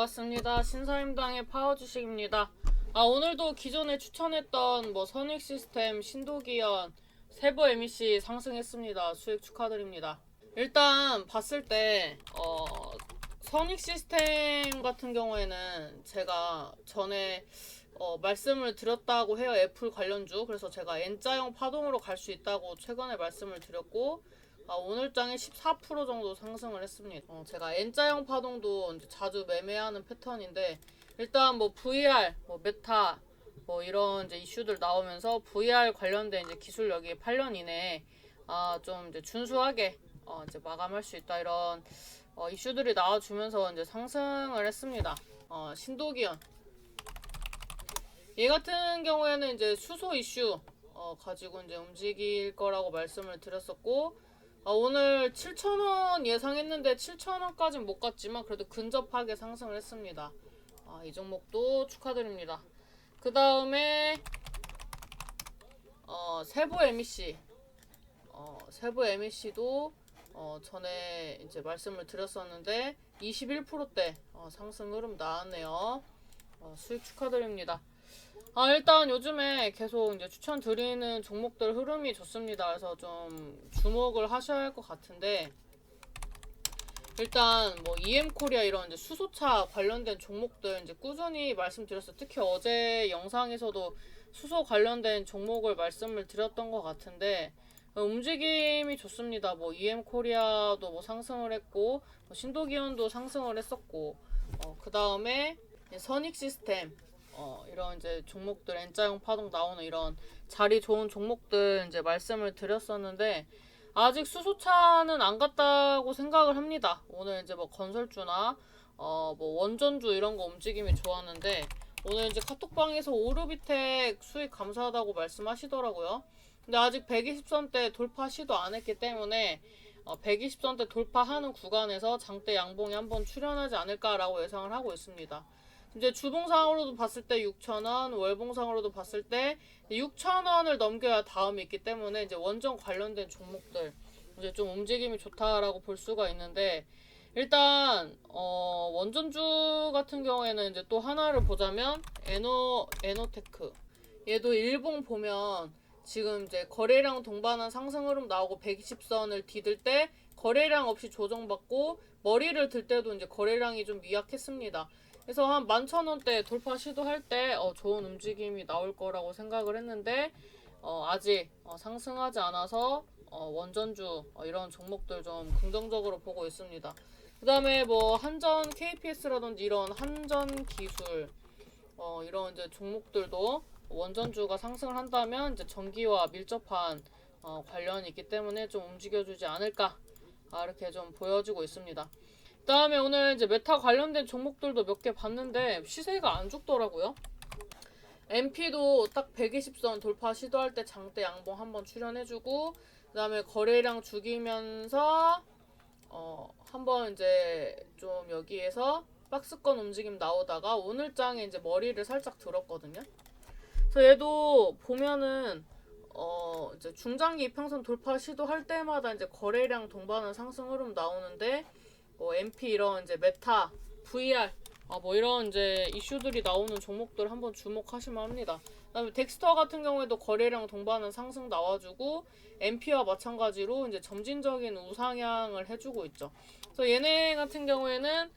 반갑습니다. 신사임당의 파워주식입니다. 오늘도 기존에 추천했던 선익시스템, 신도기현, 세부 MEC 상승했습니다. 수익 축하드립니다. 일단 봤을 때 선익시스템 같은 경우에는 제가 전에 말씀을 드렸다고 해요. 애플 관련주. 그래서 제가 N자형 파동으로 갈 수 있다고 최근에 말씀을 드렸고, 오늘 장에 14% 정도 상승을 했습니다. 제가 N자형 파동도 이제 자주 매매하는 패턴인데, 일단 VR, 메타, 이런 이제 이슈들 나오면서 VR 관련된 이제 기술력이 8년 이내에 좀 이제 준수하게 이제 마감할 수 있다, 이런 이슈들이 나와주면서 이제 상승을 했습니다. 신도기현, 얘 같은 경우에는 이제 수소 이슈 가지고 이제 움직일 거라고 말씀을 드렸었고, 오늘 7,000원 예상했는데 7,000원까지는 못 갔지만 그래도 근접하게 상승을 했습니다. 이 종목도 축하드립니다. 그 다음에 세부 MEC, 세부 MEC도 전에 이제 말씀을 드렸었는데 21%대 상승 흐름 나왔네요. 수익 축하드립니다. 일단 요즘에 계속 이제 추천드리는 종목들 흐름이 좋습니다. 그래서 좀 주목을 하셔야 할 것 같은데, 일단 EM코리아 이런 이제 수소차 관련된 종목들 이제 꾸준히 말씀드렸어요. 특히 어제 영상에서도 수소 관련된 종목을 말씀을 드렸던 것 같은데, 움직임이 좋습니다. EM코리아도 상승을 했고, 신도기현도 상승을 했었고, 그 다음에 선익시스템, 이런 이제 종목들, N자형 파동 나오는 이런 자리 좋은 종목들 이제 말씀을 드렸었는데, 아직 수소차는 안 갔다고 생각을 합니다. 오늘 이제 건설주나 원전주 이런 거 움직임이 좋았는데, 오늘 이제 카톡방에서 오르비텍 수익 감사하다고 말씀하시더라고요. 근데 아직 120선대 돌파 시도 안 했기 때문에 120선대 돌파하는 구간에서 장대 양봉이 한번 출현하지 않을까라고 예상을 하고 있습니다. 이제 주봉상으로도 봤을 때 6,000원, 월봉상으로도 봤을 때 6,000원을 넘겨야 다음이 있기 때문에 이제 원전 관련된 종목들 이제 좀 움직임이 좋다라고 볼 수가 있는데, 일단 원전주 같은 경우에는 이제 또 하나를 보자면 에너테크, 얘도 일봉 보면 지금 이제 거래량 동반한 상승 흐름 나오고 120선을 디딜 때 거래량 없이 조정받고 머리를 들 때도 이제 거래량이 좀 미약했습니다. 그래서 한 11,000원대 돌파 시도할 때 좋은 움직임이 나올 거라고 생각을 했는데, 아직 상승하지 않아서 원전주 이런 종목들 좀 긍정적으로 보고 있습니다. 그 다음에 한전 KPS라든지 이런 한전 기술 이런 이제 종목들도 원전주가 상승을 한다면 이제 전기와 밀접한 관련이 있기 때문에 좀 움직여주지 않을까, 이렇게 좀 보여지고 있습니다. 그 다음에 오늘 이제 메타 관련된 종목들도 몇 개 봤는데 시세가 안 죽더라고요. MP도 딱 120선 돌파 시도할 때 장대 양봉 한번 출현해주고, 그 다음에 거래량 죽이면서 한번 이제 좀 여기에서 박스권 움직임 나오다가 오늘 장에 이제 머리를 살짝 들었거든요. 그래서 얘도 보면은 이제 중장기 이평선 돌파 시도할 때마다 이제 거래량 동반한 상승 흐름 나오는데, MP 이런 이제 메타, VR 이런 이제 이슈들이 나오는 종목들 한번 주목하시면 합니다. 그다음에 덱스터 같은 경우에도 거래량 동반한 상승 나와주고 MP와 마찬가지로 이제 점진적인 우상향을 해주고 있죠. 그래서 얘네 같은 경우에는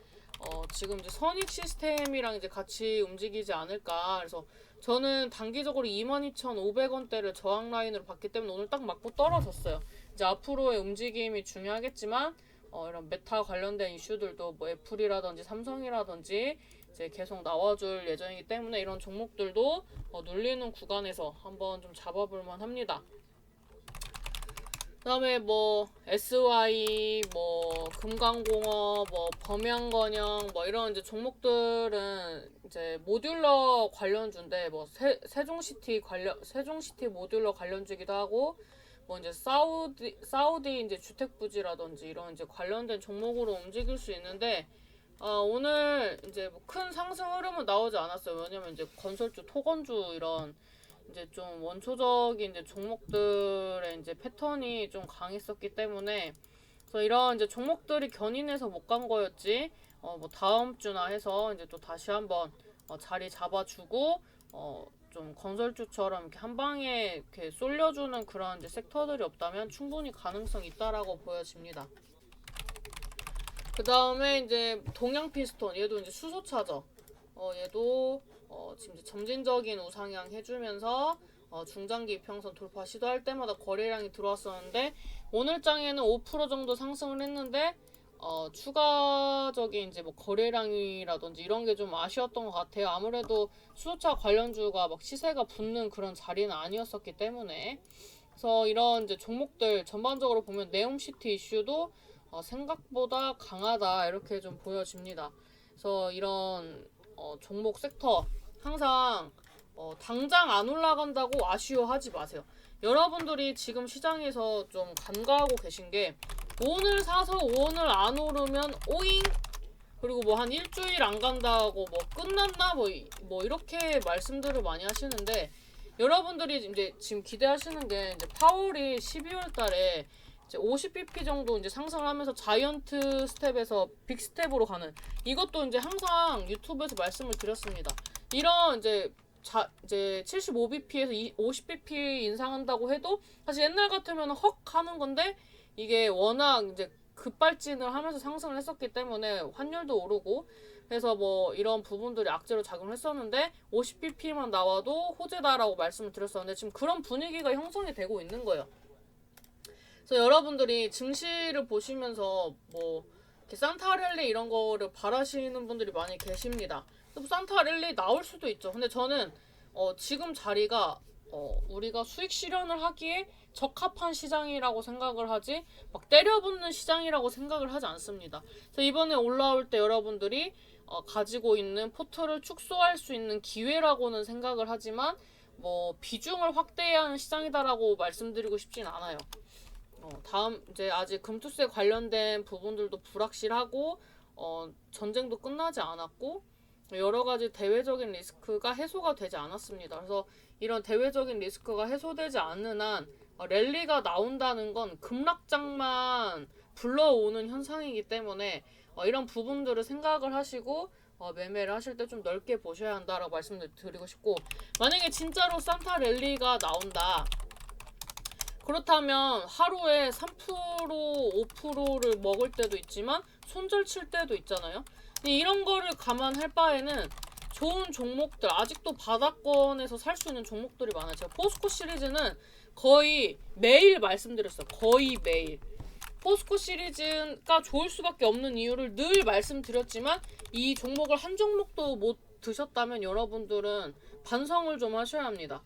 지금 이제 선익 시스템이랑 이제 같이 움직이지 않을까. 그래서 저는 단기적으로 22,500원대를 저항 라인으로 봤기 때문에 오늘 딱 맞고 떨어졌어요. 이제 앞으로의 움직임이 중요하겠지만 이런 메타 관련된 이슈들도 애플이라든지 삼성이라든지 이제 계속 나와줄 예정이기 때문에 이런 종목들도 눌리는 구간에서 한번 좀 잡아볼만 합니다. 그 다음에 SY, 금강공업, 범양건영, 이런 이제 종목들은 이제 모듈러 관련주인데, 세종시티 모듈러 관련주기도 하고, 이제 사우디 이제 주택부지라든지 이런 이제 관련된 종목으로 움직일 수 있는데, 오늘 이제 큰 상승 흐름은 나오지 않았어요. 왜냐면 이제 건설주, 토건주 이런 이제 좀 원초적인 이제 종목들의 이제 패턴이 좀 강했었기 때문에, 그래서 이런 이제 종목들이 견인해서 못 간 거였지, 뭐 다음 주나 해서 이제 또 다시 한번 자리 잡아주고 좀 건설주처럼 이렇게 한 방에 이렇게 쏠려주는 그런 이제 섹터들이 없다면 충분히 가능성 있다라고 보여집니다. 그 다음에 이제 동양 피스톤, 얘도 이제 수소차죠. 얘도 지금 이제 점진적인 우상향 해주면서 중장기 이평선 돌파 시도할 때마다 거래량이 들어왔었는데 오늘 장에는 5% 정도 상승을 했는데 추가적인 이제 뭐 거래량이라든지 이런 게 좀 아쉬웠던 것 같아요. 아무래도 수소차 관련주가 막 시세가 붙는 그런 자리는 아니었었기 때문에. 그래서 이런 이제 종목들 전반적으로 보면 네옴시티 이슈도 생각보다 강하다 이렇게 좀 보여집니다. 그래서 이런 종목 섹터 항상 당장 안 올라간다고 아쉬워하지 마세요. 여러분들이 지금 시장에서 좀 간과하고 계신 게 오늘 사서 오늘 안 오르면 오잉? 그리고 뭐 한 일주일 안 간다고 뭐 끝났나? 뭐 이렇게 말씀들을 많이 하시는데 여러분들이 이제 지금 기대하시는 게 이제 파월이 12월 달에 이제 50bp 정도 이제 상승을 하면서 자이언트 스텝에서 빅 스텝으로 가는 이것도 이제 항상 유튜브에서 말씀을 드렸습니다. 이런 이제 75bp에서 50bp 인상한다고 해도 사실 옛날 같으면 헉 하는 건데 이게 워낙 이제 급발진을 하면서 상승을 했었기 때문에 환율도 오르고 그래서 뭐 이런 부분들이 악재로 작용을 했었는데 50bp만 나와도 호재다라고 말씀을 드렸었는데 지금 그런 분위기가 형성이 되고 있는 거예요. 그래서 여러분들이 증시를 보시면서 뭐 이렇게 산타 랠리 이런 거를 바라시는 분들이 많이 계십니다. 산타 랠리 나올 수도 있죠. 근데 저는 지금 자리가 우리가 수익 실현을 하기에 적합한 시장이라고 생각을 하지 막 때려붙는 시장이라고 생각을 하지 않습니다. 그래서 이번에 올라올 때 여러분들이 가지고 있는 포트를 축소할 수 있는 기회라고는 생각을 하지만 뭐 비중을 확대해야 하는 시장이다라고 말씀드리고 싶진 않아요. 다음 이제 아직 금투세 관련된 부분들도 불확실하고 전쟁도 끝나지 않았고 여러 가지 대외적인 리스크가 해소가 되지 않았습니다. 그래서 이런 대외적인 리스크가 해소되지 않는 한 랠리가 나온다는 건 급락장만 불러오는 현상이기 때문에 이런 부분들을 생각을 하시고 매매를 하실 때 좀 넓게 보셔야 한다라고 말씀드리고 싶고 만약에 진짜로 산타 랠리가 나온다. 그렇다면 하루에 3% 5%를 먹을 때도 있지만 손절 칠 때도 있잖아요. 이런 거를 감안할 바에는 좋은 종목들 아직도 바닥권에서 살 수 있는 종목들이 많아요. 제가 포스코 시리즈는 거의 매일 말씀드렸어요. 거의 매일. 포스코 시리즈가 좋을 수밖에 없는 이유를 늘 말씀드렸지만 이 종목을 한 종목도 못 드셨다면 여러분들은 반성을 좀 하셔야 합니다.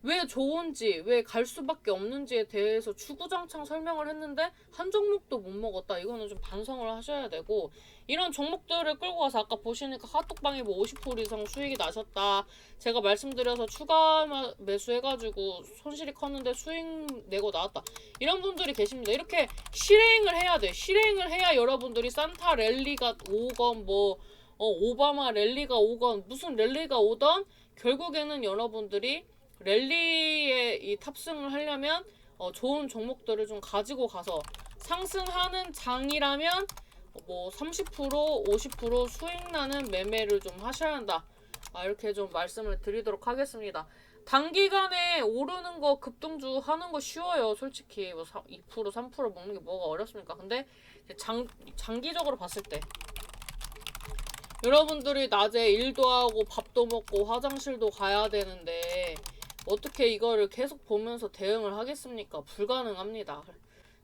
왜 좋은지, 왜 갈 수밖에 없는지에 대해서 주구장창 설명을 했는데 한 종목도 못 먹었다. 이거는 좀 반성을 하셔야 되고 이런 종목들을 끌고 가서 아까 보시니까 카톡방에 뭐 50% 이상 수익이 나셨다. 제가 말씀드려서 추가 매수해가지고 손실이 컸는데 수익 내고 나왔다. 이런 분들이 계십니다. 이렇게 실행을 해야 돼. 실행을 해야 여러분들이 산타 랠리가 오건 뭐 오바마 랠리가 오건 무슨 랠리가 오던 결국에는 여러분들이 랠리에 이 탑승을 하려면 좋은 종목들을 좀 가지고 가서 상승하는 장이라면 뭐 30% 50% 수익 나는 매매를 좀 하셔야 한다. 이렇게 좀 말씀을 드리도록 하겠습니다. 단기간에 오르는 거 급등주 하는 거 쉬워요. 솔직히 뭐 2% 3% 먹는 게 뭐가 어렵습니까? 근데 장기적으로 봤을 때 여러분들이 낮에 일도 하고 밥도 먹고 화장실도 가야 되는데 어떻게 이거를 계속 보면서 대응을 하겠습니까? 불가능합니다.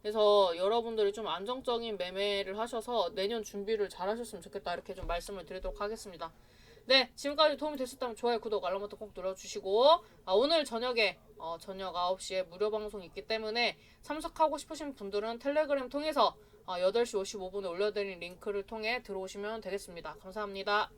그래서 여러분들이 좀 안정적인 매매를 하셔서 내년 준비를 잘 하셨으면 좋겠다. 이렇게 좀 말씀을 드리도록 하겠습니다. 네, 지금까지 도움이 되셨다면 좋아요, 구독, 알람 버튼 꼭 눌러주시고 오늘 저녁에 저녁 9시에 무료 방송이 있기 때문에 참석하고 싶으신 분들은 텔레그램 통해서 8시 55분에 올려드린 링크를 통해 들어오시면 되겠습니다. 감사합니다.